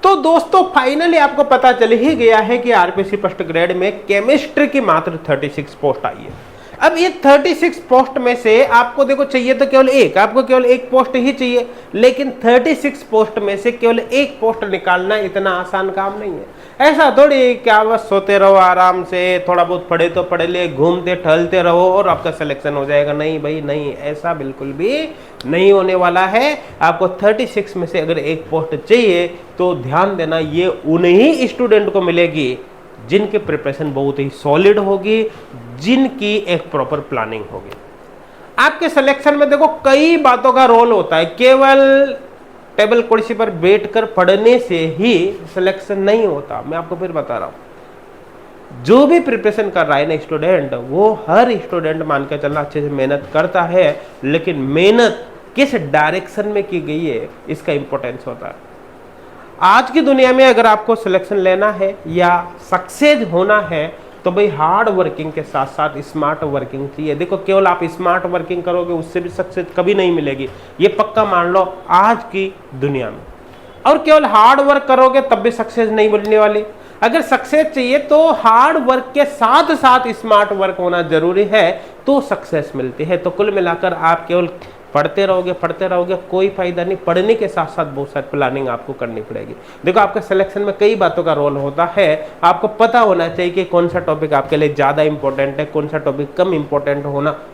तो दोस्तों फाइनली आपको पता चल ही गया है कि आरपीसी फर्स्ट ग्रेड में केमिस्ट्री की मात्र 36 पोस्ट आई है। अब ये 36 पोस्ट में से आपको देखो चाहिए तो केवल एक, आपको केवल एक पोस्ट ही चाहिए, लेकिन 36 पोस्ट में से केवल एक पोस्ट निकालना इतना आसान काम नहीं है। ऐसा थोड़ी क्या बस सोते रहो आराम से, थोड़ा बहुत पढ़े तो पढ़े ले, घूमते टहलते रहो और आपका सिलेक्शन हो जाएगा। नहीं भाई नहीं, ऐसा बिल्कुल भी नहीं होने वाला है। आपको 36 में से अगर एक पोस्ट चाहिए तो ध्यान देना, ये उन्हीं स्टूडेंट को मिलेगी जिनकी प्रिपरेशन बहुत ही सॉलिड होगी, जिनकी एक प्रॉपर प्लानिंग होगी। आपके सिलेक्शन में देखो कई बातों का रोल होता है, केवल टेबल कुर्सी पर बैठकर पढ़ने से ही सिलेक्शन नहीं होता। मैं आपको फिर बता रहा हूं, जो भी प्रिपरेशन कर रहा है ना स्टूडेंट, वो हर स्टूडेंट मान के चलना अच्छे से मेहनत करता है, लेकिन मेहनत किस डायरेक्शन में की गई है इसका इंपॉर्टेंस होता है। आज की दुनिया में अगर आपको सिलेक्शन लेना है या सक्सेस होना है तो भाई हार्ड वर्किंग के साथ साथ स्मार्ट वर्किंग चाहिए। देखो केवल आप स्मार्ट वर्किंग करोगे उससे भी सक्सेस कभी नहीं मिलेगी, ये पक्का मान लो आज की दुनिया में। और केवल हार्ड वर्क करोगे तब भी सक्सेस नहीं मिलने वाली। अगर सक्सेस चाहिए तो हार्ड वर्क के साथ साथ स्मार्ट वर्क होना जरूरी है, तो सक्सेस मिलती है। तो कुल मिलाकर आप केवल पढ़ते रहोगे कोई फायदा नहीं। पढ़ने के साथ साथ बहुत सारी प्लानिंग आपको करनी पड़ेगी। देखो आपके सिलेक्शन में कई बातों का रोल होता है, आपको पता होना चाहिए कि कौन सा टॉपिक आपके लिए ज़्यादा इंपॉर्टेंट है, कौन सा टॉपिक कम इंपॉर्टेंट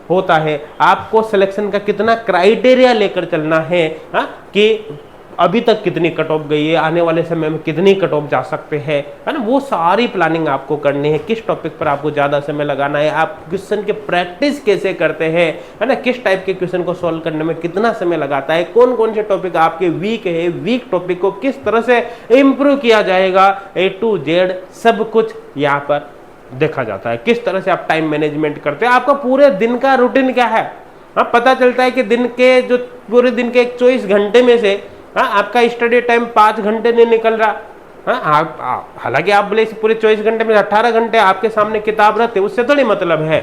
होता है। आपको सिलेक्शन का कितना क्राइटेरिया लेकर चलना है, कि अभी तक कितनी कट ऑफ गई है, आने वाले समय में कितनी कट ऑफ जा सकते हैं, है ना। वो सारी प्लानिंग आपको करनी है। किस टॉपिक पर आपको ज़्यादा समय लगाना है, आप क्वेश्चन की प्रैक्टिस कैसे करते हैं, है ना, किस टाइप के क्वेश्चन को सॉल्व करने में कितना समय लगाता है, कौन कौन से टॉपिक आपके वीक है, वीक टॉपिक को किस तरह से इम्प्रूव किया जाएगा, A to Z सब कुछ यहाँ पर देखा जाता है। किस तरह से आप टाइम मैनेजमेंट करते हैं, आपका पूरे दिन का रूटीन क्या है। पता चलता है कि दिन के जो पूरे दिन के 24 घंटे में से आपका स्टडी टाइम 5 घंटे नहीं निकल रहा। हालांकि आप बोले पूरे 24 घंटे में 18 घंटे आपके सामने किताब रहते, उससे थोड़ी मतलब है।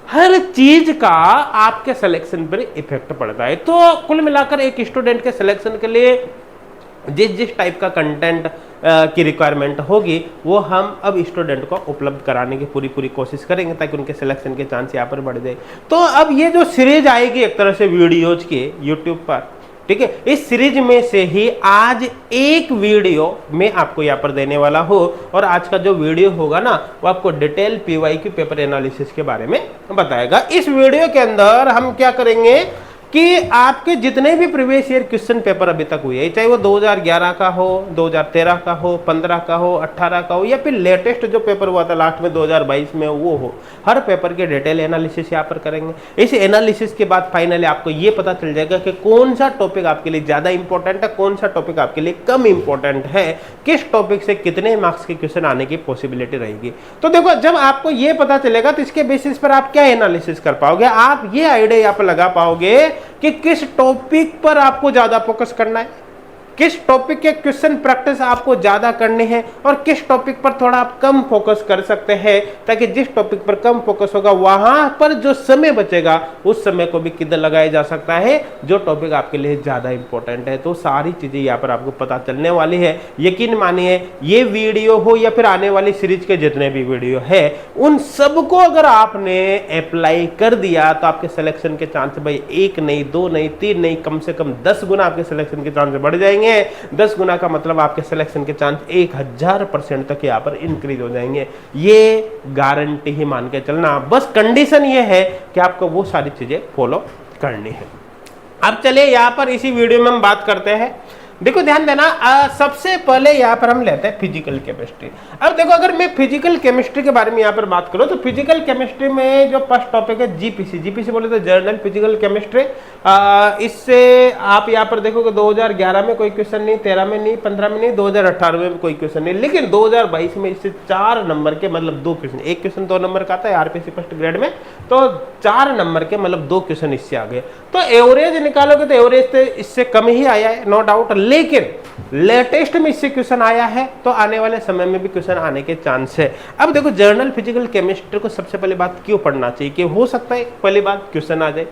हर चीज का आपके सिलेक्शन पर इफेक्ट पड़ता है। तो कुल मिलाकर एक स्टूडेंट के सिलेक्शन के लिए जिस टाइप का कंटेंट की रिक्वायरमेंट होगी वो हम अब स्टूडेंट को उपलब्ध कराने की पूरी कोशिश करेंगे, ताकि उनके सिलेक्शन के चांस यहाँ पर बढ़ जाए। तो अब ये जो सीरीज आएगी एक तरह से वीडियोज की यूट्यूब पर, ठीक है, इस सीरीज में से ही आज एक वीडियो मैं आपको यहाँ पर देने वाला हूँ। और आज का जो वीडियो होगा ना, वो आपको डिटेल PYQ पेपर एनालिसिस के बारे में बताएगा। इस वीडियो के अंदर हम क्या करेंगे कि आपके जितने भी प्रीवियस ईयर क्वेश्चन पेपर अभी तक हुए, चाहे वो 2011 का हो, 2013 का हो, 15 का हो, 18 का हो, या फिर लेटेस्ट जो पेपर हुआ था लास्ट में 2022 में वो हो, हर पेपर के डिटेल एनालिसिस यहाँ पर करेंगे। इस एनालिसिस के बाद फाइनली आपको ये पता चल जाएगा कि कौन सा टॉपिक आपके लिए ज़्यादा इंपॉर्टेंट है, कौन सा टॉपिक आपके लिए कम इंपॉर्टेंट है, किस टॉपिक से कितने मार्क्स के क्वेश्चन आने की पॉसिबिलिटी रहेगी। तो देखो जब आपको ये पता चलेगा तो इसके बेसिस पर आप क्या एनालिसिस कर पाओगे, आप ये आइडिया यहाँ पर लगा पाओगे कि किस टॉपिक पर आपको ज्यादा फोकस करना है, किस टॉपिक के क्वेश्चन प्रैक्टिस आपको ज्यादा करने हैं, और किस टॉपिक पर थोड़ा आप कम फोकस कर सकते हैं, ताकि जिस टॉपिक पर कम फोकस होगा वहां पर जो समय बचेगा उस समय को भी किधर लगाया जा सकता है जो टॉपिक आपके लिए ज्यादा इंपॉर्टेंट है। तो सारी चीजें यहाँ पर आपको पता चलने वाली है। यकीन मानिए ये वीडियो हो या फिर आने वाली सीरीज के जितने भी वीडियो है, उन सबको अगर आपने अप्लाई कर दिया तो आपके सिलेक्शन के चांस भाई 1 नहीं 2 नहीं 3 नहीं, कम से कम 10 गुना आपके सिलेक्शन के चांस बढ़ जाएंगे। 10 गुना का मतलब आपके सिलेक्शन के चांस 1000% तक यहाँ पर इंक्रीज हो जाएंगे। ये गारंटी ही मान के चलना, बस कंडीशन ये है कि आपको वो सारी चीजें फॉलो करनी है। अब चलिए यहाँ पर इसी वीडियो में हम बात करते हैं। देखो ध्यान देना, सबसे पहले यहाँ पर हम लेते हैं फिजिकल केमिस्ट्री। अब देखो अगर मैं फिजिकल केमिस्ट्री के बारे में यहाँ पर बात करूँ तो फिजिकल केमिस्ट्री में जो फर्स्ट टॉपिक है जीपीसी बोले तो जर्नल फिजिकल केमिस्ट्री। इससे आप यहाँ पर देखोगे 2011 में कोई क्वेश्चन नहीं, 13 में नहीं, 15 में नहीं, 2018 में भी कोई क्वेश्चन नहीं, लेकिन 2022 में इससे 4 नंबर के मतलब 2 क्वेश्चन, एक क्वेश्चन 2 नंबर का आता है आरपीसी फर्स्ट ग्रेड में, तो 4 नंबर के मतलब 2 क्वेश्चन इससे आ गए। तो एवरेज निकालोगे तो एवरेज तो इससे कम ही आया है, नो डाउट, लेकिन लेटेस्ट में इससे क्वेश्चन आया है तो आने वाले समय में भी क्वेश्चन आने के चांस है। अब देखो जर्नल फिजिकल केमिस्ट्री को सबसे पहली बात क्यों पढ़ना चाहिए, कि हो सकता है पहली बात क्वेश्चन आ जाए,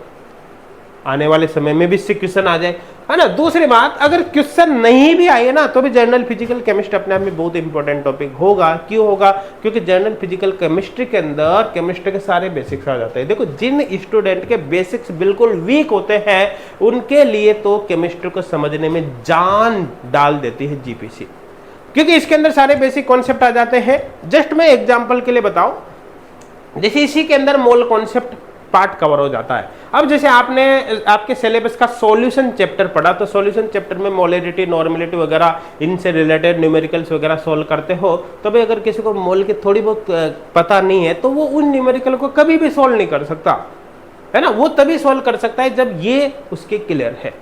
आने वाले समय में भी इससे क्वेश्चन आ जाए। है ना। दूसरी बात, अगर क्वेश्चन नहीं भी आए ना तो भी जनरल फिजिकल केमिस्ट्री अपने आप में बहुत इंपॉर्टेंट टॉपिक होगा। क्यों होगा? क्योंकि जनरल फिजिकल केमिस्ट्री के अंदर केमिस्ट्री के सारे बेसिक्स आ जाते हैं। देखो, जिन स्टूडेंट के बेसिक्स बिल्कुल वीक होते हैं उनके लिए तो केमिस्ट्री को समझने में जान डाल देती है जीपीसी, क्योंकि इसके अंदर सारे बेसिक कॉन्सेप्ट आ जाते हैं। जस्ट मैं एग्जांपल के लिए बताऊं, जैसे इसी के अंदर मोल कॉन्सेप्ट पार्ट कवर हो जाता है। अब जैसे आपने आपके सिलेबस का सॉल्यूशन चैप्टर पढ़ा, तो सॉल्यूशन चैप्टर में मोलरिटी, नॉर्मेलिटी वगैरह इनसे रिलेटेड न्यूमेरिकल्स वगैरह सोल्व करते हो, तो भाई अगर किसी को मोल की थोड़ी बहुत पता नहीं है तो वो उन न्यूमेरिकल को कभी भी सोल्व नहीं कर सकता, है ना। वो तभी सोल्व कर सकता है जब ये उसके क्लियर है।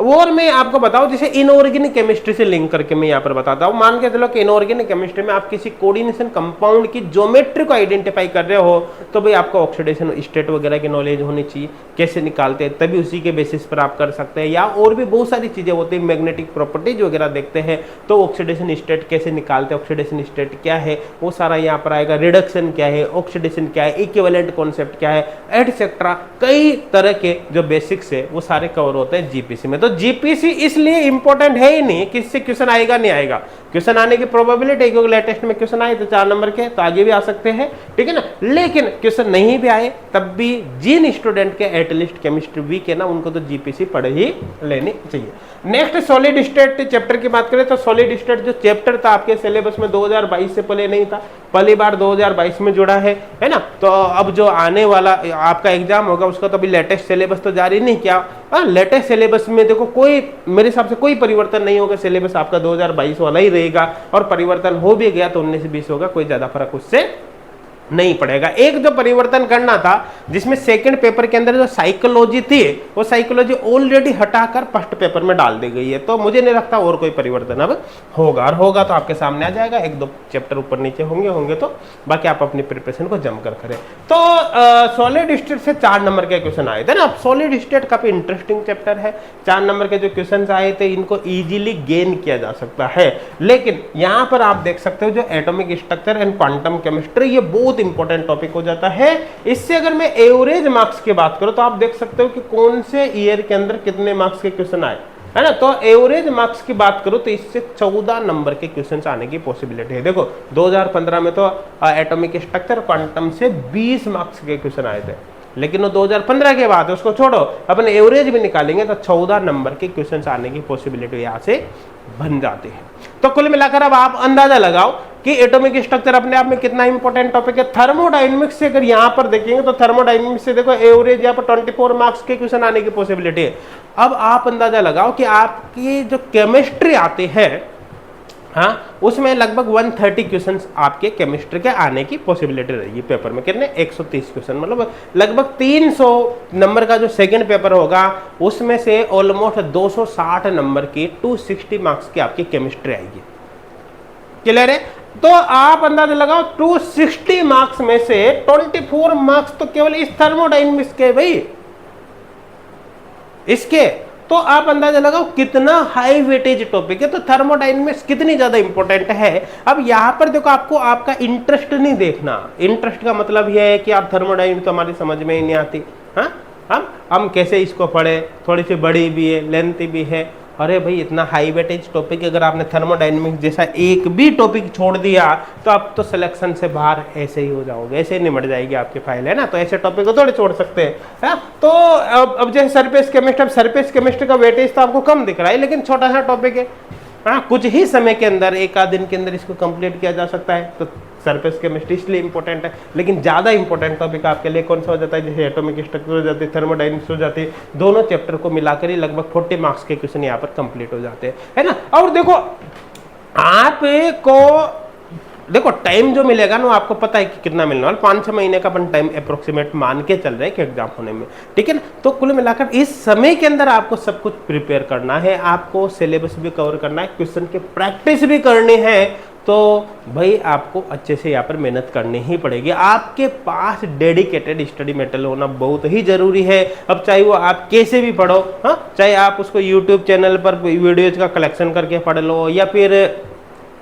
और मैं आपको बताऊं, जैसे इनऑर्गेनिक केमिस्ट्री से लिंक करके मैं यहाँ पर बताता हूँ। मान के चलो कि इनऑर्गेनिक केमिस्ट्री में आप किसी कोऑर्डिनेशन कंपाउंड की ज्योमेट्री को आइडेंटिफाई कर रहे हो, तो भाई आपको ऑक्सीडेशन स्टेट वगैरह की नॉलेज होनी चाहिए, कैसे निकालते हैं, तभी उसी के बेसिस पर आप कर सकते हैं। या और भी बहुत सारी चीजें होती है, मैग्नेटिक प्रॉपर्टीज वगैरह देखते हैं, तो ऑक्सीडेशन स्टेट कैसे निकालते हैं, ऑक्सीडेशन स्टेट क्या है वो सारा यहाँ पर आएगा, रिडक्शन क्या है, ऑक्सीडेशन क्या है, इक्विवेलेंट कॉन्सेप्ट क्या है, एटसेट्रा। कई तरह के जो बेसिक्स है वो सारे कवर होते हैं जीपीसी में। तो जीपीसी इसलिए इंपॉर्टेंट है ही नहीं कि इससे क्वेश्चन आएगा नहीं आएगा, क्वेश्चन आने की प्रोबेबिलिटी, क्योंकि लेटेस्ट में क्वेश्चन आए तो 4 नंबर के, तो आगे भी आ सकते हैं, ठीक है ना। लेकिन क्वेश्चन नहीं भी आए तब भी जिन स्टूडेंट के एटलीस्ट केमिस्ट्री वीक है ना, उनको तो जीपीसी पढ़ ही लेनी चाहिए। नेक्स्ट सॉलिड स्टेट चैप्टर की बात करें तो सॉलिड स्टेट जो चैप्टर था आपके सिलेबस में 2022 से पहले नहीं था, पहली बार 2022 में जुड़ा है ना। तो अब जो आने वाला आपका एग्जाम होगा उसका तो अभी लेटेस्ट सिलेबस तो जारी नहीं किया। लेटेस्ट सिलेबस में देखो कोई मेरे हिसाब से कोई परिवर्तन नहीं होगा, सिलेबस आपका 2022 वाला ही रहेगा, और परिवर्तन हो भी गया तो 19-20 होगा, कोई ज्यादा फर्क उससे नहीं पड़ेगा। एक जो परिवर्तन करना था, जिसमें सेकंड पेपर के अंदर जो साइकोलॉजी थी, वो साइकोलॉजी ऑलरेडी हटाकर फर्स्ट पेपर में डाल दी गई है, तो मुझे नहीं लगता और कोई परिवर्तन अब होगा, और होगा तो आपके सामने आ जाएगा। 1-2 चैप्टर ऊपर नीचे होंगे तो बाकी आप अपनी प्रिपरेशन को जमकर करें। तो सॉलिड स्टेट से 4 नंबर के क्वेश्चन आए थे ना। सॉलिड स्टेट काफी इंटरेस्टिंग चैप्टर है, 4 नंबर के जो क्वेश्चन आए थे इनको इजीली गेन किया जा सकता है। लेकिन यहाँ पर आप देख सकते हो जो atomic structure and quantum chemistry, ये बहुत इंपॉर्टेंट टॉपिक हो जाता है। इससे अगर मैं एवरेज मार्क्स की बात करूं तो आप देख सकते हो कि कौन से ईयर के अंदर कितने मार्क्स के क्वेश्चन आए, है ना। तो एवरेज मार्क्स की बात करूं तो इससे 14 नंबर के क्वेश्चन आने की पॉसिबिलिटी है। देखो 2015 में तो एटॉमिक स्ट्रक्चर क्वांटम से 20 मार्क्स के क्वेश्चन आए थे, लेकिन वो 2015 के बाद उसको छोड़ो, अपन एवरेज भी निकालेंगे तो 14 नंबर के क्वेश्चन आने की पॉसिबिलिटी यहाँ से बन जाती है। तो कुल मिलाकर अब आप अंदाजा लगाओ कि एटॉमिक स्ट्रक्चर अपने आप में कितना इंपॉर्टेंट टॉपिक है। थर्मोडायनेमिक्स से अगर यहां पर देखेंगे तो थर्मोडायनेमिक्स से देखो एवरेज यहाँ पर 24 मार्क्स के क्वेश्चन आने की पॉसिबिलिटी है। अब आप अंदाजा लगाओ कि आपकी जो केमिस्ट्री आती है, हाँ, उसमें लगभग 130 क्वेश्चन आपके केमिस्ट्री के आने की पॉसिबिलिटी रहेगी पेपर में। कितने? 130 क्वेश्चन, मतलब लगभग 300 नंबर का जो सेकंड पेपर होगा उसमें से ऑलमोस्ट 260 नंबर की 260 मार्क्स की आपकी केमिस्ट्री आएगी। क्लियर है? तो आप अंदाजा लगाओ 260 मार्क्स में से 24 मार्क्स तो केवल इस थर्मोडायनेमिक्स के, भाई इसके, तो आप अंदाजा लगाओ कितना हाई वेटेज टॉपिक है। तो थर्मोडायनेमिक्स कितनी ज्यादा इंपॉर्टेंट है। अब यहां पर देखो आपको आपका इंटरेस्ट नहीं देखना, इंटरेस्ट का मतलब यह है कि आप थर्मोडायनेमिक्स हमारी समझ में ही नहीं आती, हाँ हम कैसे इसको पढ़े, थोड़ी सी बड़ी भी है, लेंथी भी है। अरे भाई इतना हाई वेटेज टॉपिक अगर आपने थर्मोडायनेमिक्स जैसा एक भी टॉपिक छोड़ दिया तो आप तो सिलेक्शन से बाहर ऐसे ही हो जाओगे, ऐसे ही निमट जाएगी आपकी फाइल, है ना। तो ऐसे टॉपिक को थोड़े छोड़ सकते हैं। तो अब जैसे सरफेस केमिस्ट्री, अब सरफेस केमिस्ट्री का वेटेज तो आपको कम दिख रहा है, लेकिन छोटा सा टॉपिक है, हाँ, कुछ ही समय के अंदर, 1 आध दिन के अंदर इसको कंप्लीट किया जा सकता है। तो सरफेस केमिस्ट्री इसलिए इंपॉर्टेंट है। लेकिन ज्यादा इंपॉर्टेंट टॉपिक आपके लिए कौन सा हो जाता है? जैसे एटॉमिक स्ट्रक्चर हो जाती है, थर्मोडायनेमिक्स हो जाती है, दोनों चैप्टर को मिलाकर ही लगभग 40 मार्क्स के क्वेश्चन यहाँ पर कंप्लीट हो जाते हैं, है ना। और देखो आपको देखो टाइम जो मिलेगा ना, आपको पता है कि कितना मिलने वाला, 5-6 महीने का अपन टाइम अप्रोक्सीमेट मान के चल रहा है कि एग्जाम होने में, ठीक है ना। तो कुल मिलाकर इस समय के अंदर आपको सब कुछ प्रिपेयर करना है, आपको सिलेबस भी कवर करना है, क्वेश्चन की प्रैक्टिस भी करनी है। तो भाई आपको अच्छे से यहाँ पर मेहनत करनी ही पड़ेगी। आपके पास डेडिकेटेड स्टडी मटेरियल होना बहुत ही जरूरी है। अब चाहे वो आप कैसे भी पढ़ो, हाँ, चाहे आप उसको यूट्यूब चैनल पर वीडियोज का कलेक्शन करके पढ़ लो, या फिर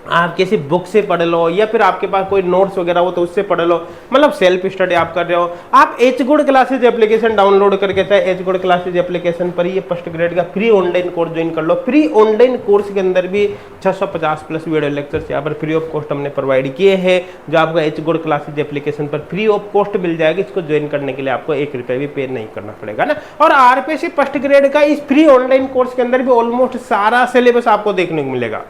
आप किसी बुक से पढ़ लो या फिर आपके पास कोई नोट्स वगैरह हो तो उससे पढ़ लो, मतलब सेल्फ स्टडी आप कर रहे हो। आप H good classes application download करके चाहे एच गुड क्लासेज एप्लीकेशन पर ये फर्स्ट ग्रेड का फ्री ऑनलाइन कोर्स ज्वाइन कर लो। फ्री ऑनलाइन कोर्स के अंदर भी 650 प्लस वीडियो लेक्चर्स यहाँ पर फ्री ऑफ कॉस्ट हमने प्रोवाइड किए हैं, जो आपको एच गुड क्लासेज एप्लीकेशन पर फ्री ऑफ कॉस्ट मिल जाएगी। इसको ज्वाइन करने के लिए आपको 1 रुपये भी पे नहीं करना पड़ेगा ना। और आरपीएससी फर्स्ट ग्रेड का इस फ्री ऑनलाइन कोर्स के अंदर भी ऑलमोस्ट सारा सिलेबस आपको देखने को मिलेगा,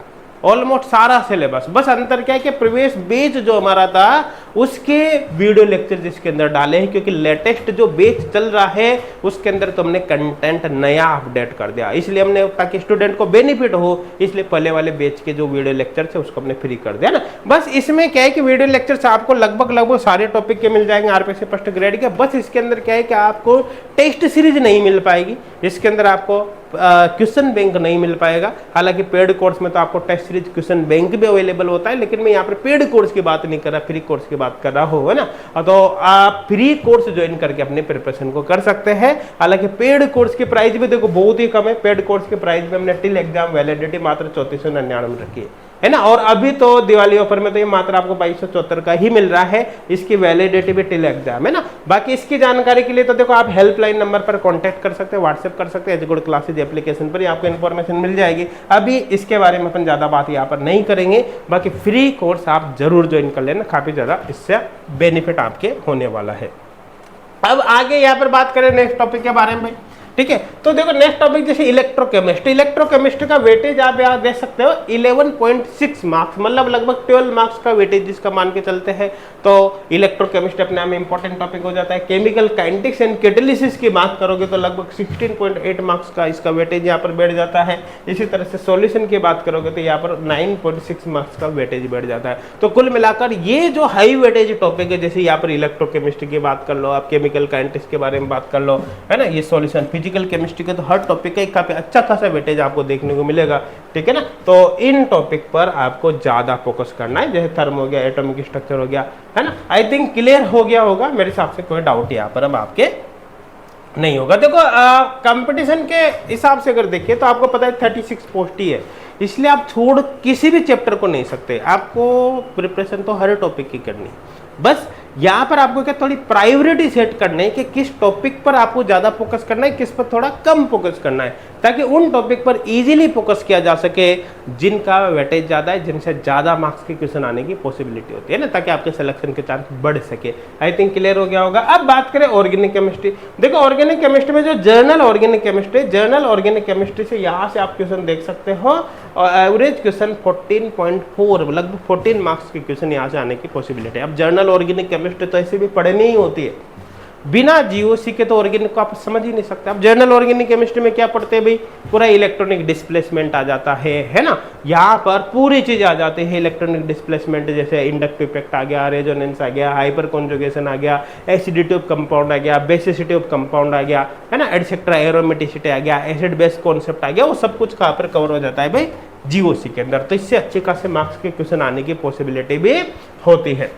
ऑलमोस्ट सारा सिलेबस। बस अंतर क्या है कि प्रीवियस बैच जो हमारा था उसके वीडियो लेक्चर जिसके अंदर डाले हैं, क्योंकि लेटेस्ट जो बैच चल रहा है उसके अंदर तो हमने कंटेंट नया अपडेट कर दिया, इसलिए हमने, ताकि स्टूडेंट को बेनिफिट हो, इसलिए पहले वाले बैच के जो वीडियो लेक्चर थे उसको हमने फ्री कर दिया ना। बस इसमें क्या है कि वीडियो लेक्चर आपको लगभग सारे टॉपिक के मिल जाएंगे आरपीएससी फर्स्ट ग्रेड के। बस इसके अंदर क्या है कि आपको टेस्ट सीरीज नहीं मिल पाएगी, इसके अंदर आपको क्वेश्चन बैंक नहीं मिल पाएगा। हालांकि पेड कोर्स में तो आपको टेस्ट सीरीज क्वेश्चन बैंक भी अवेलेबल होता है, लेकिन मैं यहाँ पर पेड कोर्स की बात नहीं कर रहा, फ्री कोर्स की बात कर रहा हूँ, है ना। तो आप फ्री कोर्स ज्वाइन करके अपने प्रिपरेशन को कर सकते हैं। हालांकि पेड कोर्स की प्राइस भी देखो बहुत ही कम है। पेड कोर्स की प्राइस में हमने टिल एग्जाम वैलिडिटी मात्र 3499 रखी है ना। और अभी तो दिवाली ऑफर में तो ये मात्र आपको 2274 का ही मिल रहा है, इसकी वैलिडिटी भी टिल एग्जाम है ना। बाकी इसकी जानकारी के लिए तो देखो आप हेल्पलाइन नंबर पर कांटेक्ट कर सकते हैं, व्हाट्सएप कर सकते हैं, एच गुड क्लासेज एप्लीकेशन पर ही आपको इन्फॉर्मेशन मिल जाएगी। अभी इसके बारे में अपन ज्यादा बात यहाँ पर नहीं करेंगे। बाकी फ्री कोर्स आप जरूर ज्वाइन कर लेना, काफी ज्यादा इससे बेनिफिट आपके होने वाला है। अब आगे यहाँ पर बात करें नेक्स्ट टॉपिक के बारे में भाई, ठीक है। तो देखो नेक्स्ट टॉपिक जैसे इलेक्ट्रोकेमिस्ट्री। इलेक्ट्रोकेमिस्ट्री का वेटेज आप यहाँ देख सकते हो 11.6 मार्क्स, मतलब लगभग 12 मार्क्स का वेटेज जिसका मान के चलते हैं। तो इलेक्ट्रोकेमिस्ट्री अपने आप में इंपॉर्टेंट टॉपिक हो जाता है। केमिकल काइनेटिक्स एंड कैटालिसिस की बात करोगे तो लगभग 16.8 मार्क्स का इसका वेटेज यहाँ पर बैठ जाता है। इसी तरह से सॉल्यूशन की बात करोगे तो यहाँ पर 9.6 मार्क्स का वेटेज बैठ जाता है। तो कुल मिलाकर ये जो हाई वेटेज टॉपिक है, जैसे यहाँ पर इलेक्ट्रोकेमिस्ट्री की बात कर लो, आप केमिकल काइनेटिक्स के बारे में बात कर लो, है ना, ये सॉल्यूशन, फिजिकल केमिस्ट्री के तो हर टॉपिक का काफी अच्छा खासा वेटेज आपको देखने को मिलेगा, ठीक है ना। तो इन टॉपिक पर आपको ज्यादा फोकस करना है, जैसे थर्म हो गया, एटॉमिक स्ट्रक्चर हो गया, है ना। आई थिंक क्लियर हो गया होगा, मेरे हिसाब से कोई डाउट यहाँ पर अब आपके नहीं होगा। देखो कंपटीशन के हिसाब से अगर देखिए तो आपको पता है 36 पोस्ट ही है, इसलिए आप छोड़ किसी भी चैप्टर को नहीं सकते। आपको प्रिपरेशन तो हर टॉपिक की करनी है। बस यहाँ पर आपको क्या थोड़ी प्रायोरिटी सेट करनी है कि किस टॉपिक पर आपको ज्यादा फोकस करना है, किस पर थोड़ा कम फोकस करना है, ताकि उन टॉपिक पर इजीली फोकस किया जा सके जिनका वेटेज ज्यादा है, जिनसे ज्यादा मार्क्स के क्वेश्चन आने की पॉसिबिलिटी होती है ना, ताकि आपके सिलेक्शन के चांस बढ़ सके। आई थिंक क्लियर हो गया होगा। अब बात करें ऑर्गेनिक केमिस्ट्री। देखो ऑर्गेनिक केमिस्ट्री में जो जर्नल ऑर्गेनिक केमिस्ट्री से यहाँ से आप क्वेश्चन देख सकते हो, और एवरेज क्वेश्चन 14.4, लगभग 14 मार्क्स के क्वेश्चन यहाँ से आने की पॉसिबिलिटी है। अब जर्नल ऑर्गेनिक केमिस्ट्री तो ऐसे भी पढ़नी ही होती है, बिना जीओसी के तो ऑर्गेनिक को आप समझ ही नहीं सकते। अब जर्नल ऑर्गेनिक केमिस्ट्री में क्या पढ़ते हैं भाई, पूरा इलेक्ट्रॉनिक डिस्प्लेसमेंट आ जाता है ना। यहाँ पर पूरी चीज आ जाती है, इलेक्ट्रॉनिक डिस्प्लेसमेंट, जैसे इंडक्टिव इफेक्ट आ गया, रेजोनेंस आ गया, हाइपर कॉन्जुगेशन आ गया, एसिडिटी ऑफ कंपाउंड आ गया, बेसिसिटी ऑफ कंपाउंड आ गया, है ना, एटसेट्रा, एरोमेटिसिटी आ गया, एसिड बेस कॉन्सेप्ट आ गया, वो सब कुछ कहाँ पर कवर हो जाता है भाई, जीओसी के अंदर। तो इससे अच्छे खासे मार्क्स के क्वेश्चन आने की पॉसिबिलिटी भी होती है।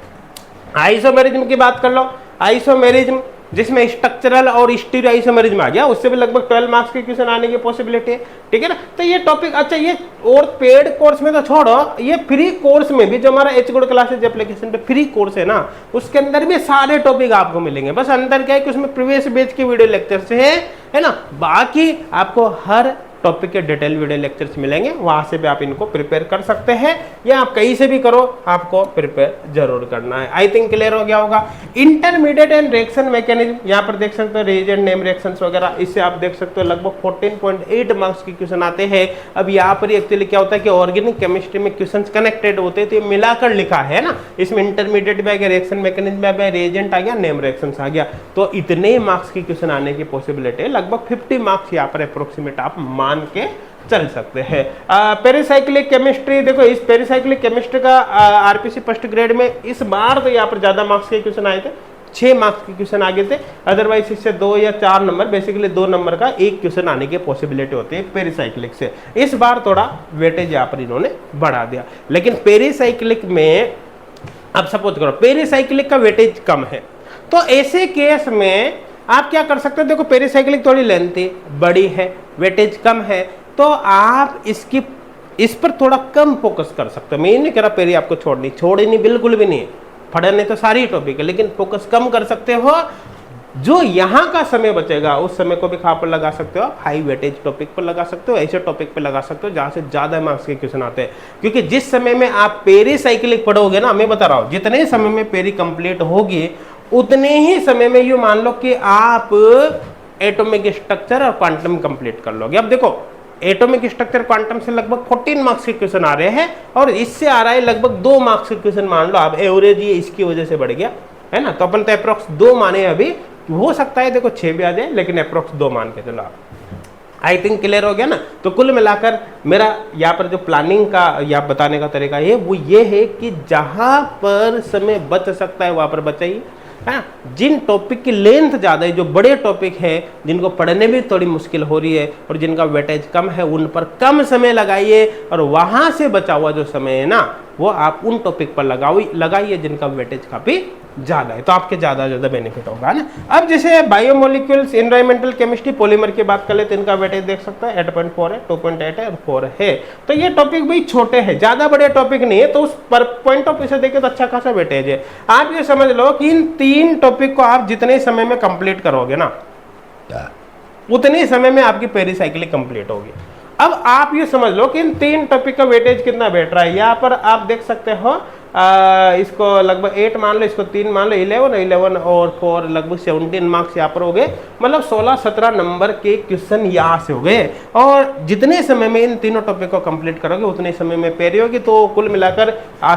आइसोमेरिज्म की बात कर लो। आइसोमेरिज्म जिसमें स्ट्रक्चरल और स्टीरियो आइसोमेरिज्म आ गया, उससे भी लगभग 12 मार्क्स के क्वेश्चन आने की पॉसिबिलिटी है, ठीक है ना। तो ये टॉपिक अच्छा, ये और पेड कोर्स में तो छोड़ो, ये फ्री कोर्स में भी जो हमारा एच गुड क्लासेज एप्लीकेशन पे फ्री कोर्स है ना, उसके अंदर भी सारे टॉपिक आपको मिलेंगे। बस अंदर क्या है कि उसमें प्रीवियस बैच के वीडियो लेक्चर्स है ना, बाकी आपको हर टॉपिक के डिटेल वीडियो लेक्चर्स मिलेंगे, वहां से भी आप इनको प्रिपेयर कर सकते हैं, या आप कहीं से भी करो, आपको प्रिपेयर जरूर करना है। आई थिंक क्लियर हो गया होगा। इंटरमीडिएट एंड रिएक्शन मैकेनिज्म, यहाँ पर देख सकते हो रिएजेंट नेम रिएक्शंस वगैरह, इससे आप देख सकते हो लगभग 14.8 मार्क्स के क्वेश्चन आते हैं। अब यहाँ पर एक्चुअली क्या होता है कि ऑर्गेनिक केमिस्ट्री में क्वेश्चन कनेक्टेड होते हैं, तो ये मिलाकर लिखा है ना, इसमें इंटरमीडिएट भी आ गया, रिएक्शन मैकेनिज्म आ गया, रिएजेंट आ गया, नेम रिएक्शंस आ गया, तो इतने मार्क्स की क्वेश्चन आने की पॉसिबिलिटी है। लगभग 50 मार्क्स यहाँ पर अप्रोक्सीमेट आप मान के चल सकते हैं। पेरिसाइक्लिक केमिस्ट्री, देखो इस पेरिसाइक्लिक केमिस्ट्री का आरपीसी फर्स्ट ग्रेड में इस बार तो यहाँ पर ज्यादा मार्क्स के क्वेश्चन आए थे, 6 मार्क्स के क्वेश्चन आगे थे, अदरवाइज इससे 2 या 4 नंबर, बेसिकली 2 नंबर का एक क्वेश्चन आने की पॉसिबिलिटी होती है पेरिसाइक्लिक से। इस बार थोड़ा वेटेज यहाँ पर इन्होंने बढ़ा दिया, लेकिन पेरिसाइक्लिक में अब सपोज करो पेरिसाइक्लिक का वेटेज कम है, तो ऐसे केस में आप क्या कर सकते हो, देखो पेरिसाइक्लिक थोड़ी लेंथी बड़ी है, वेटेज कम है, तो आप इसकी इस पर थोड़ा कम फोकस कर सकते हो। मैं ये नहीं कह रहा पेरी आपको छोड़ी नहीं, बिल्कुल भी नहीं, पढ़ने तो सारी टॉपिक है, लेकिन फोकस कम कर सकते हो। जो यहाँ का समय बचेगा उस समय को भी कहाँ पर लगा सकते हो, हाई वेटेज टॉपिक पर लगा सकते हो, ऐसे टॉपिक पर लगा सकते हो जहाँ से ज़्यादा मार्क्स के क्वेश्चन आते हैं। क्योंकि जिस समय में आप पेरी साइक्लिक पढ़ोगे ना, मैं बता रहा हूँ, जितने समय में पेरी कंप्लीट होगी उतने ही समय में यूँ मान लो कि आप एटॉमिक स्ट्रक्चर और क्वांटम कंप्लीट कर लोगे। अब देखो, एटॉमिक स्ट्रक्चर क्वांटम से लगभग 14 मार्क्स के क्वेश्चन आ रहे हैं और इससे आ रहा है लगभग 2 मार्क्स के क्वेश्चन। मान लो आप एवरेज ये इसकी वजह से बढ़ गया है ना, तो अपन तो अप्रोक्स 2 माने, अभी हो सकता है देखो 6 भी आ जाए, लेकिन अप्रोक्स 2 मान के चलो आप। आई थिंक क्लियर हो गया ना। तो कुल मिलाकर मेरा यहाँ पर जो प्लानिंग का या बताने का तरीका है वो ये है कि जहां पर समय बच सकता है वहां पर बचाइए, है। जिन टॉपिक की लेंथ ज़्यादा है, जो बड़े टॉपिक है जिनको पढ़ने में थोड़ी मुश्किल हो रही है और जिनका वेटेज कम है, उन पर कम समय लगाइए और वहाँ से बचा हुआ जो समय है ना वो आप उन टॉपिक पर लगाइए जिनका वेटेज काफ़ी ज़्यादा है, तो आपके ज़्यादा बेनिफिट होगा ना। अब जैसे बायोमोलिक्यूल्स, एनवायरमेंटल केमिस्ट्री, पॉलीमर की बात कर ले तो इनका वेटेज देख सकता है 8.4 है, 2.8 है और 4 है। तो ये टॉपिक भाई छोटे हैं, ज़्यादा बड़े टॉपिक नहीं है, तो उस पर पॉइंट ऑफ व्यू से देखें तो अच्छा खासा वेटेज है। आप ये समझ लो कि इन 3 टॉपिक को आप जितने समय में कंप्लीट करोगे ना उतने ही समय में आपकी पेरिसाइक्लिक कंप्लीट होगी। अब आप ये समझ लो कि इन 3 टॉपिक का वेटेज कितना बैठ रहा है। यहाँ पर आप देख सकते हो इसको लगभग 8 मान लो, इसको 3 मान लो, 11 और 4 लगभग 17 मार्क्स यहाँ पर हो गए, मतलब 16-17 नंबर के क्वेश्चन यहाँ से हो गए। और जितने समय में इन तीनों टॉपिक को कंप्लीट करोगे उतने समय में पेरी होगी। तो कुल मिलाकर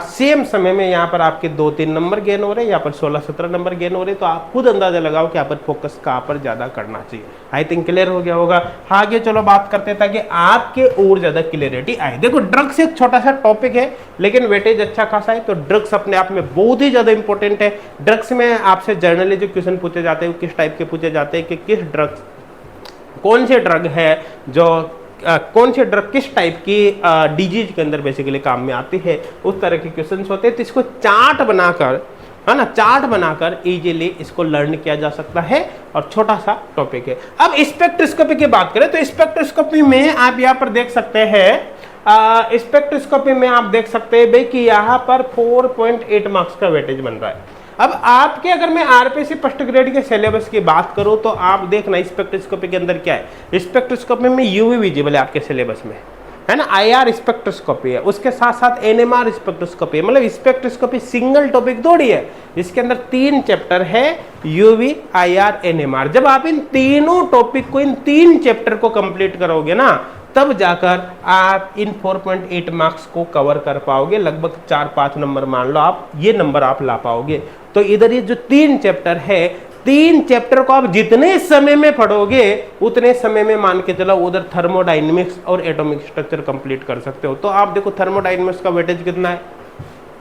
सेम समय में यहाँ पर आपके 2-3 नंबर गेन हो रहे हैं, यहाँ पर 16-17 नंबर गेन हो रहे हैं। तो आप खुद अंदाजा लगाओ कि यहाँ पर फोकस कहाँ पर ज़्यादा करना चाहिए। आई थिंक क्लियर हो गया होगा। आगे चलो बात करते हैं ताकि आपके और ज़्यादा क्लियरिटी आए। देखो, ड्रग्स एक छोटा सा टॉपिक है लेकिन वेटेज अच्छा खासा है, तो ड्रग्स अपने आप में बहुत ही ज़्यादा इंपॉर्टेंट है। ड्रग्स में आपसे जनरली जो क्वेश्चन पूछे जाते हैं वो किस टाइप के पूछे जाते हैं कि किस ड्रग्स, कौन से ड्रग है जो कौन से ड्रग किस टाइप की डिजीज के अंदर बेसिकली काम में आती है, उस तरह के क्वेश्चन होते हैं। तो इसको चार्ट बनाकर, है ना, चार्ट बनाकर इजीली इसको लर्न किया जा सकता है और छोटा सा टॉपिक है। अब स्पेक्ट्रोस्कोपी की बात करें तो स्पेक्ट्रोस्कोपी में आप यहाँ पर देख सकते हैं, स्पेक्ट्रोस्कोपी में आप देख सकते हैं भाई कि यहाँ पर 4.8 मार्क्स का वेटेज बन रहा है। अब आपके, अगर मैं आरपीसी फर्स्ट ग्रेड के सिलेबस की बात करूं तो आप देखना स्पेक्ट्रोस्कोपी के अंदर क्या है। स्पेक्ट्रोस्कोपी में यूवी विजिबल है आपके सिलेबस में, है ना, आईआर स्पेक्ट्रोस्कोपी है, उसके साथ साथ एनएमआर स्पेक्ट्रोस्कोपी है। मतलब स्पेक्ट्रोस्कोपी सिंगल टॉपिक थोड़ी है, इसके अंदर 3 चैप्टर है, यूवी, आईआर, एनएमआर। जब आप इन तीनों टॉपिक को, इन 3 चैप्टर को कंप्लीट करोगे ना, तब जाकर आप इन 4.8 मार्क्स को कवर कर पाओगे। लगभग 4-5 नंबर मान लो आप, ये नंबर आप ला पाओगे। तो इधर ये जो 3 चैप्टर है, 3 चैप्टर को आप जितने समय में पढ़ोगे उतने समय में मान के चलो उधर थर्मोडायनेमिक्स और एटॉमिक स्ट्रक्चर कंप्लीट कर सकते हो। तो आप देखो थर्मोडायनेमिक्स का वेटेज कितना है,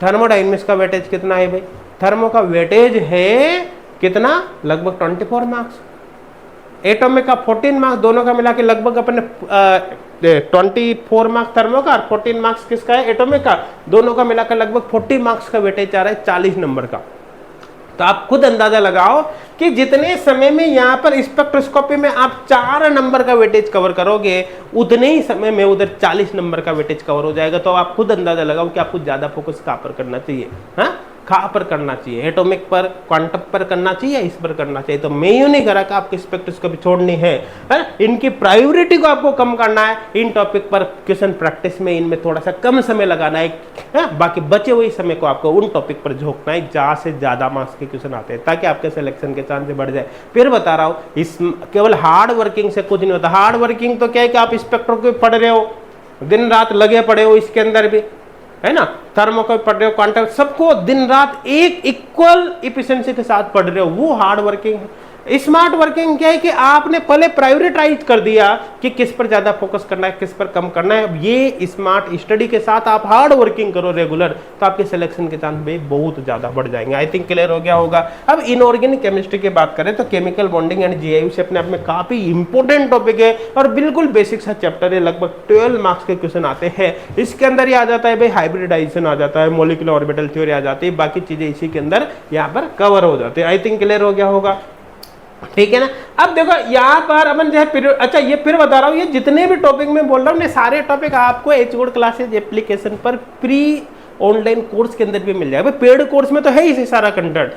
थर्मोडायनेमिक्स का वेटेज कितना है भाई, थर्मो का वेटेज है कितना, लगभग 24 मार्क्स, एटॉमिक का 14 मार्क्स, दोनों का मिला के लगभग अपने 24 मार्क्स थर्मो का और 14 मार्क्स किसका है, एटॉमिक का, दोनों का मिलाकर लगभग 40 मार्क्स का वेटेज आ रहा है 40 नंबर का। तो आप खुद अंदाजा लगाओ कि जितने समय में यहाँ पर स्पेक्ट्रोस्कोपी में आप 4 नंबर का वेटेज कवर करोगे उतने ही समय में उधर 40 नंबर का वेटेज कवर हो जाएगा। तो आप खुद अंदाजा लगाओ कि आपको ज्यादा फोकस कहाँ पर करना चाहिए, हाँ, कहाँ पर करना चाहिए, एटॉमिक पर, क्वांटम पर करना चाहिए, इस पर करना चाहिए। तो मैं यूं नहीं करा कि आपको स्पेक्ट्रोस्कोपी छोड़नी है, इनकी प्रायोरिटी को आपको कम करना है। इन टॉपिक पर क्वेश्चन प्रैक्टिस में इनमें थोड़ा सा कम समय लगाना है, बाकी बचे हुए समय को आपको उन टॉपिक पर झोंकना है जहाँ से ज्यादा मार्क्स के क्वेश्चन आते हैं, ताकि आपके सिलेक्शन के चांस बढ़ जाए। फिर बता रहा हूँ, इस केवल हार्ड वर्किंग से कुछ नहीं होता। हार्ड वर्किंग तो क्या है कि आप स्पेक्ट्रोस्कोपी पढ़ रहे हो, दिन रात लगे पड़े हो, इसके अंदर भी, है ना, थर्मो को पढ़ रहे हो, क्वांटम, सबको दिन रात एक इक्वल इफिशिएंसी के साथ पढ़ रहे हो, वो हार्ड वर्किंग है। स्मार्ट वर्किंग क्या है कि आपने पहले प्रायोरिटाइज कर दिया कि किस पर ज्यादा फोकस करना है, किस पर कम करना है। अब ये स्मार्ट स्टडी के साथ आप हार्ड वर्किंग करो रेगुलर, तो आपके सिलेक्शन के चांस भी बहुत ज्यादा बढ़ जाएंगे। आई थिंक क्लियर हो गया होगा। अब इनऑर्गेनिक केमिस्ट्री की बात करें तो केमिकल बॉन्डिंग एंड जीआईयू से अपने आप में काफी इंपॉर्टेंट टॉपिक है और बिल्कुल बेसिक सा चैप्टर है। लगभग 12 मार्क्स के क्वेश्चन आते हैं। इसके अंदर ही आ जाता है भाई हाइब्रिडाइजेशन आ जाता है, मॉलिक्यूलर ऑर्बिटल थ्योरी आ जाती है, बाकी चीजें इसी के अंदर यहाँ पर कवर हो जाती है। आई थिंक क्लियर हो गया होगा। ठीक है ना। अब देखो यहाँ पर अपन जो है पीरियड, अच्छा ये फिर बता रहा हूँ, ये जितने भी टॉपिक मैं बोल रहा हूँ, ये सारे टॉपिक आपको एच गुड क्लासेज एप्लीकेशन पर प्री ऑनलाइन कोर्स के अंदर भी मिल जाएगा। पेड कोर्स में तो है ही सारा कंटेंट,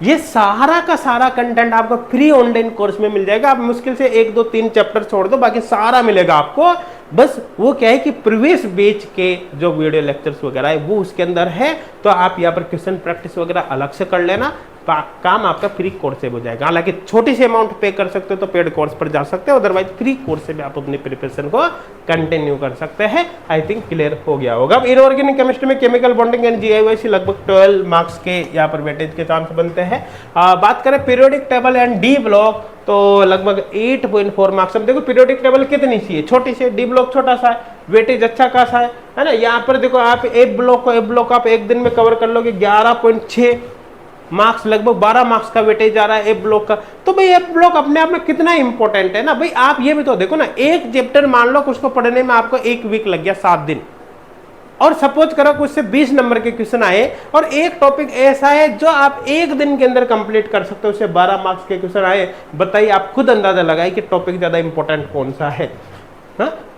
ये सारा का सारा कंटेंट आपको फ्री ऑनलाइन कोर्स में मिल जाएगा। आप मुश्किल से 1 2 3 चैप्टर छोड़ दो, बाकी सारा मिलेगा आपको। बस वो क्या है कि प्रीवियस बैच के जो वीडियो लेक्चर्स वगैरह है वो उसके अंदर है, तो आप यहाँ पर क्वेश्चन प्रैक्टिस वगैरह अलग से कर लेना, काम आपका फ्री कोर्स से हो जाएगा। हालांकि छोटी सी अमाउंट पे कर सकते हो तो पेड कोर्स पर जा सकते हो, अदरवाइज फ्री कोर्स से भी आप अपनी प्रिपरेशन को कंटिन्यू कर सकते हैं। आई थिंक क्लियर हो गया होगा। अब इनऑर्गेनिक केमिस्ट्री में केमिकल बॉन्डिंग एंड जीआईवाईसी लगभग 12 मार्क्स के यहाँ पर वेटेज के चांस बनते हैं। बात करें periodic table and D block तो लगभग 8.4 मार्क्स। अब देखो पीरियोडिक टेबल कितनी सी है, छोटी सी, डी ब्लॉक छोटा सा है, वेटेज अच्छा खासा है ना। यहाँ पर देखो आप ए ब्लॉक आप एक दिन में कवर कर लोगे, 11.6 मार्क्स, लगभग 12 मार्क्स का वेटेज आ रहा है ए ब्लॉक का। तो भाई ए ब्लॉक अपने आप में कितना इंपॉर्टेंट है ना भाई। आप ये भी तो देखो ना, एक चैप्टर मान लो उसको पढ़ने में आपको 1 वीक लग गया, 7 दिन, और सपोज करो कि उससे 20 नंबर के क्वेश्चन आए और एक टॉपिक ऐसा है जो आप एक दिन के अंदर कंप्लीट कर सकते हो, उससे 12 मार्क्स के क्वेश्चन आए। बताइए, आप खुद अंदाजा लगाइए कि टॉपिक ज्यादा इंपॉर्टेंट कौन सा है।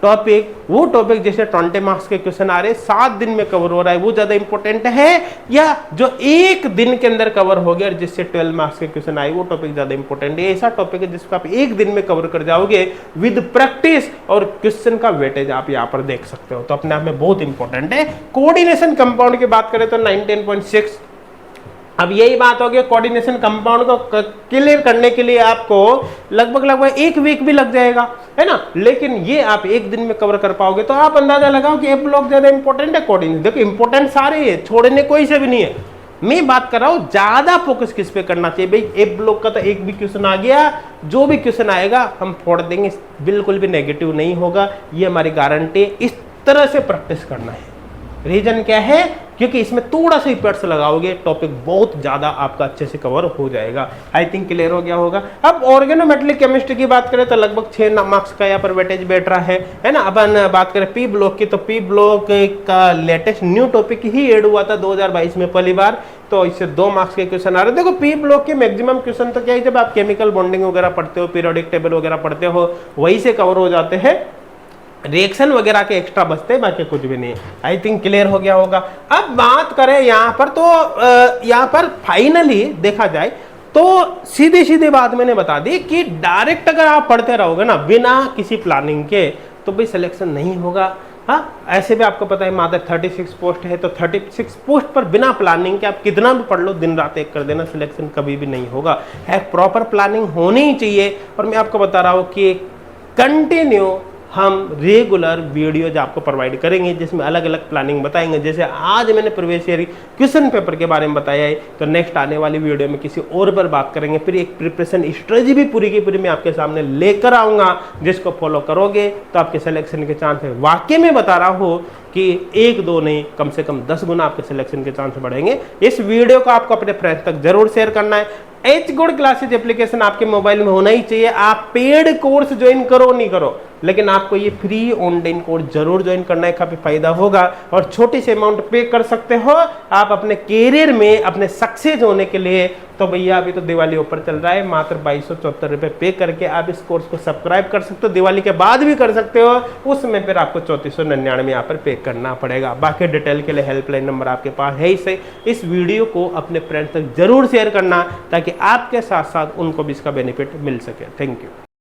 टॉपिक, वो टॉपिक जैसे 20 मार्क्स के क्वेश्चन आ रहे 7 दिन में कवर हो रहा है, वो ज्यादा इंपॉर्टेंट है, या जो एक दिन के अंदर कवर हो गया और जिससे 12 मार्क्स के क्वेश्चन आए वो टॉपिक ज्यादा इंपॉर्टेंट है। ऐसा टॉपिक है जिसको आप एक दिन में कवर कर जाओगे विद प्रैक्टिस, और क्वेश्चन का वेटेज आप यहाँ पर देख सकते हो, तो अपने आप में बहुत इंपॉर्टेंट है। कोऑर्डिनेशन कंपाउंड की बात करें तो 19.6। अब यही बात हो गई, कोऑर्डिनेशन कंपाउंड को क्लियर करने के लिए आपको लगभग 1 वीक भी लग जाएगा, है ना, लेकिन ये आप एक दिन में कवर कर पाओगे। तो आप अंदाजा लगाओ कि ए ब्लॉक ज्यादा इंपॉर्टेंट है कोऑर्डिनेशन। देखो इंपॉर्टेंट सारे है, छोड़ने कोई से भी नहीं है। मैं बात कर रहा हूं ज्यादा फोकस किस पे करना चाहिए भाई। ए ब्लॉक का तो एक भी क्वेश्चन आ गया, जो भी क्वेश्चन आएगा हम फोड़ देंगे, बिल्कुल भी नेगेटिव नहीं होगा, ये हमारी गारंटी। इस तरह से प्रैक्टिस करना है। रीजन क्या है, क्योंकि इसमें थोड़ा सा इफर्ट्स लगाओगे टॉपिक बहुत ज्यादा आपका अच्छे से कवर हो जाएगा। आई थिंक क्लियर हो गया होगा। अब ऑर्गेनोमेटेलिक केमिस्ट्री की बात करें तो लगभग 6 मार्क्स का यहाँ पर वेटेज बैठ रहा है ना। अपन बात करें पी ब्लॉक की, तो पी ब्लॉक का लेटेस्ट न्यू टॉपिक ही ऐड हुआ था 2022 में पहली बार, तो इससे 2 मार्क्स के क्वेश्चन आ रहे। देखो पी ब्लॉक के मैक्सिमम क्वेश्चन तो क्या है, जब आप केमिकल बॉन्डिंग वगैरह पढ़ते हो, पीरियोडिक टेबल वगैरह पढ़ते हो, वही से कवर हो जाते हैं। रिएक्शन वगैरह के एक्स्ट्रा बचते हैं, बाकी कुछ भी नहीं। आई थिंक क्लियर हो गया होगा। अब बात करें यहाँ पर, तो यहाँ पर फाइनली देखा जाए तो सीधी बात मैंने बता दी कि डायरेक्ट अगर आप पढ़ते रहोगे ना बिना किसी प्लानिंग के, तो भाई सिलेक्शन नहीं होगा। हाँ, ऐसे भी आपको पता है मात्र 36 पोस्ट है, तो 36 पोस्ट पर बिना प्लानिंग के आप कितना भी पढ़ लो, दिन रात एक कर देना, सिलेक्शन कभी भी नहीं होगा। एक प्रॉपर प्लानिंग होनी ही चाहिए। और मैं आपको बता रहा हूँ कि कंटिन्यू हम रेगुलर वीडियोज आपको प्रोवाइड करेंगे जिसमें अलग अलग प्लानिंग बताएंगे। जैसे आज मैंने प्रीवियस ईयर क्वेश्चन पेपर के बारे में बताया है, तो नेक्स्ट आने वाली वीडियो में किसी और पर बात करेंगे। फिर एक प्रिपरेशन स्ट्रेटजी भी पूरी की पूरी मैं आपके सामने लेकर आऊंगा, जिसको फॉलो करोगे तो आपके सिलेक्शन के चांस है। वाकई में बता रहा हूँ कि 1 2 नहीं, कम से कम 10 गुना आपके सिलेक्शन के चांस बढ़ेंगे। इस वीडियो को आपको अपने फ्रेंड्स तक जरूर शेयर करना है। एच गुड क्लासेज एप्लीकेशन आपके मोबाइल में होना ही चाहिए। आप पेड कोर्स ज्वाइन करो नहीं करो, लेकिन आपको ये फ्री ऑनलाइन कोर्स जरूर ज्वाइन करना है, काफी फायदा होगा। और छोटी सी अमाउंट पे कर सकते हो आप अपने कैरियर में, अपने सक्सेस होने के लिए। तो भैया अभी तो दिवाली ऑफर चल रहा है, मात्र 2274 रुपये पे करके आप इस कोर्स को सब्सक्राइब कर सकते हो। दिवाली के बाद भी कर सकते हो, उसमें फिर आपको 3499 यहाँ पर पे करना पड़ेगा। बाकी डिटेल के लिए हेल्पलाइन नंबर आपके पास है ही सही। इस वीडियो को अपने फ्रेंड्स तक जरूर शेयर करना, ताकि आपके साथ साथ उनको भी इसका बेनिफिट मिल सके। Thank you.